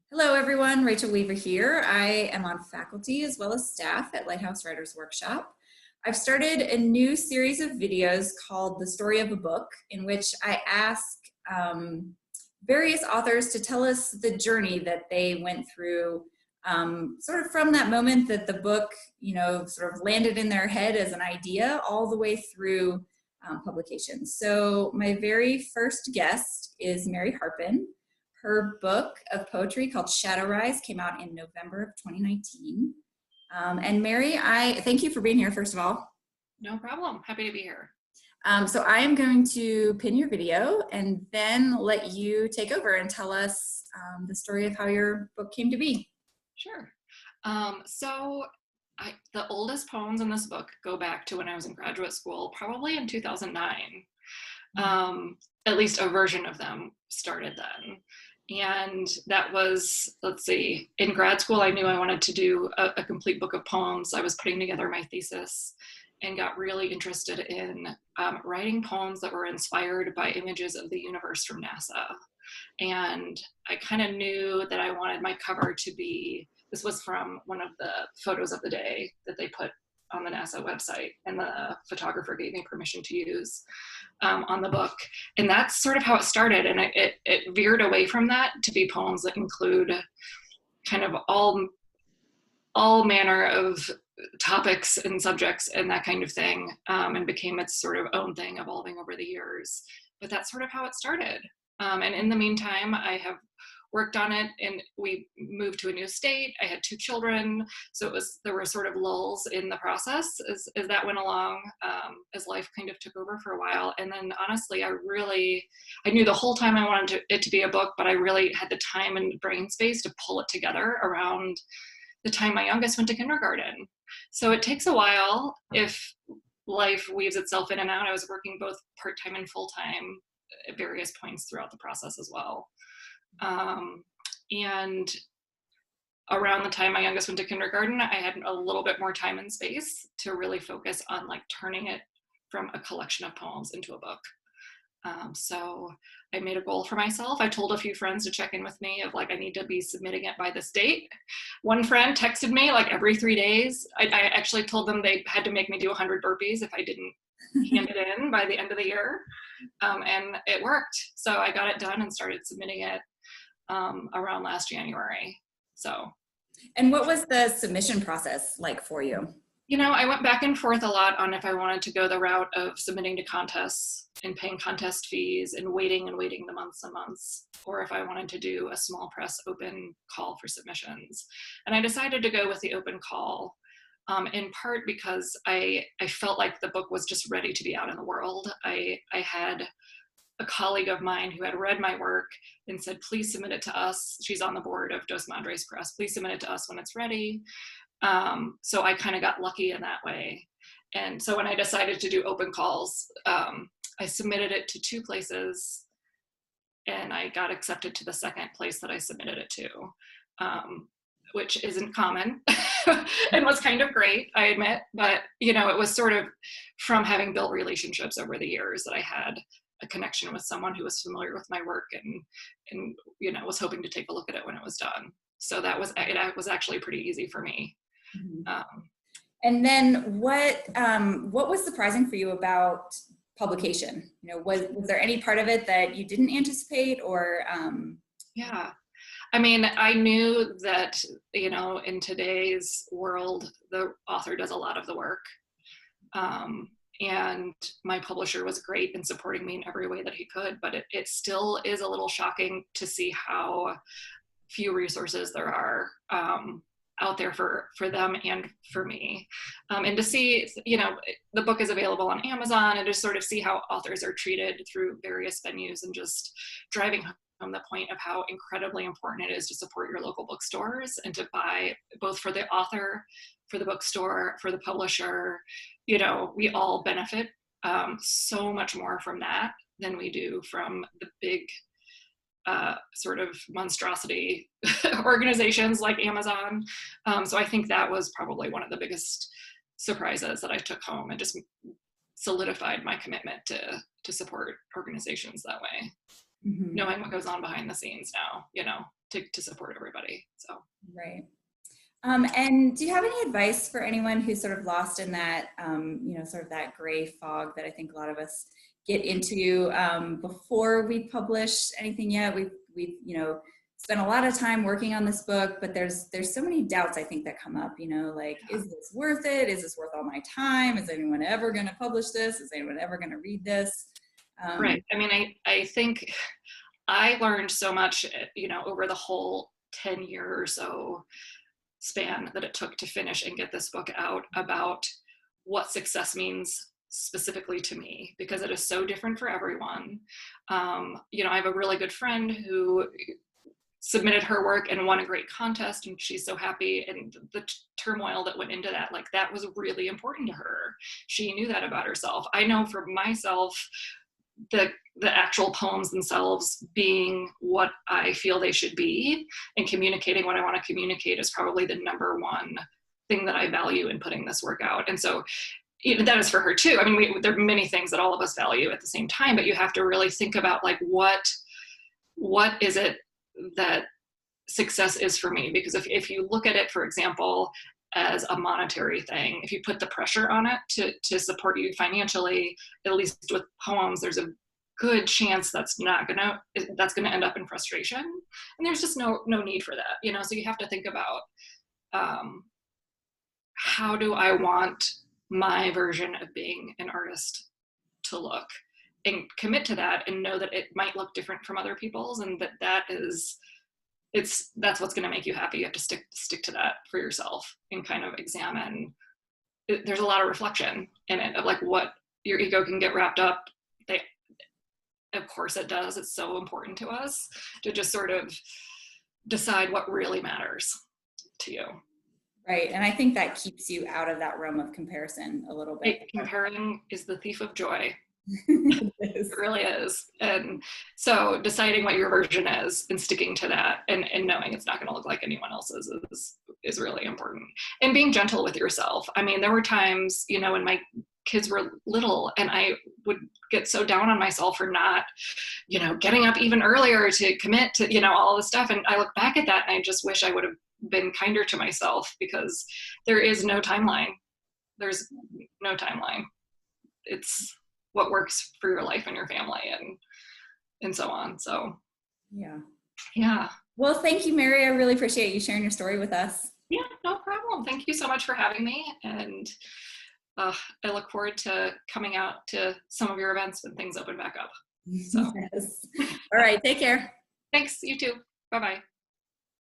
Hello, everyone. Rachel Weaver here. I am on faculty as well as staff at Lighthouse Writers Workshop. I've started a new series of videos called The Story of a Book, in which I ask various authors to tell us the journey that they went through, sort of from that moment that the book, sort of landed in their head as an idea all the way through publication. So my very first guest is Mary Harpin. Her book of poetry called Shadowrise came out in November of 2019. And Mary, I thank you for being here, first of all. No problem. Happy to be here. So I am going to pin your video and then let you take over and tell us the story of how your book came to be. Sure. The oldest poems in this book go back to when I was in graduate school, probably in 2009. At least a version of them started then. And that was, let's see, in grad school, I knew I wanted to do a complete book of poems. I was putting together my thesis and got really interested in writing poems that were inspired by images of the universe from NASA. And I kind of knew that I wanted my cover to be, this was from one of the photos of the day that they put on the NASA website, and the photographer gave me permission to use on the book. And that's sort of how it started. And it veered away from that to be poems that include kind of all manner of topics and subjects and that kind of thing, and became its sort of own thing, evolving over the years. But that's sort of how it started. And in the meantime, I have worked on it, and we moved to a new state. I had 2 children, so there were sort of lulls in the process as that went along, as life kind of took over for a while. And then honestly, I knew the whole time I wanted it to be a book, but I really had the time and brain space to pull it together around the time my youngest went to kindergarten. So it takes a while if life weaves itself in and out. I was working both part-time and full-time at various points throughout the process as well. And around the time my youngest went to kindergarten, I had a little bit more time and space to really focus on turning it from a collection of poems into a book. So I made a goal for myself. I told a few friends to check in with me of I need to be submitting it by this date. One friend texted me every 3 days. I actually told them they had to make me do 100 burpees if I didn't hand it in by the end of the year. And it worked. So I got it done and started submitting it around last January. And what was the submission process like for you? I went back and forth a lot on if I wanted to go the route of submitting to contests and paying contest fees and waiting the months and months, or if I wanted to do a small press open call for submissions. And I decided to go with the open call, in part because I felt like the book was just ready to be out in the world. I had a colleague of mine who had read my work and said, please submit it to us. She's on the board of Dos Madres Press. Please submit it to us when it's ready. So I kind of got lucky in that way. And so when I decided to do open calls, I submitted it to 2 places, and I got accepted to the second place that I submitted it to, which isn't common and was kind of great, I admit. But, it was sort of from having built relationships over the years that I had a connection with someone who was familiar with my work and was hoping to take a look at it when it was done. So it was actually pretty easy for me. Mm-hmm. And then what was surprising for you about publication? Was there any part of it that you didn't anticipate, or? Yeah. I mean, I knew that, in today's world, the author does a lot of the work. And my publisher was great in supporting me in every way that he could, but it still is a little shocking to see how few resources there are out there for them and for me. And to see, the book is available on Amazon, and to sort of see how authors are treated through various venues, and just driving home the point of how incredibly important it is to support your local bookstores and to buy, both for the author, for the bookstore, for the publisher. We all benefit so much more from that than we do from the big sort of monstrosity organizations like Amazon. So I think that was probably one of the biggest surprises that I took home, and just solidified my commitment to support organizations that way. Mm-hmm. Knowing what goes on behind the scenes now, to support everybody. So. Right. And do you have any advice for anyone who's sort of lost in that, sort of that gray fog that I think a lot of us get into before we publish anything yet? We've spent a lot of time working on this book, but there's so many doubts I think that come up, like, is this worth it? Is this worth all my time? Is anyone ever going to publish this? Is anyone ever going to read this? Right. I mean, I think I learned so much, over the whole 10 year or so span that it took to finish and get this book out about what success means specifically to me, because it is so different for everyone. I have a really good friend who submitted her work and won a great contest, and she's so happy, and the turmoil that went into that, like, that was really important to her. She knew that about herself. I know for myself, the actual poems themselves being what I feel they should be and communicating what I want to communicate is probably the number one thing that I value in putting this work out. And so that is for her too. I mean, there are many things that all of us value at the same time, but you have to really think about, like, what is it that success is for me? Because if you look at it, for example, as a monetary thing, if you put the pressure on it to support you financially, at least with poems, there's a good chance that's gonna end up in frustration, and there's just no need for that, so you have to think about how do I want my version of being an artist to look, and commit to that, and know that it might look different from other people's, and that's what's going to make you happy. You have to stick to that for yourself and kind of examine. There's a lot of reflection in it of, like, what your ego can get wrapped up. Of course it does. It's so important to us to just sort of decide what really matters to you. Right. And I think that keeps you out of that realm of comparison a little bit. Comparing is the thief of joy. It really is. And so deciding what your version is and sticking to that, and knowing it's not going to look like anyone else's is really important. And being gentle with yourself. I mean, there were times, when my kids were little, and I would get so down on myself for not, getting up even earlier to commit to, all this stuff. And I look back at that and I just wish I would have been kinder to myself, because there is no timeline. There's no timeline. It's what works for your life and your family and so on. So yeah. Well, thank you, Mary. I really appreciate you sharing your story with us. Yeah, no problem. Thank you so much for having me, and I look forward to coming out to some of your events when things open back up. So. Yes. All right, take care. Thanks, you too. Bye-bye.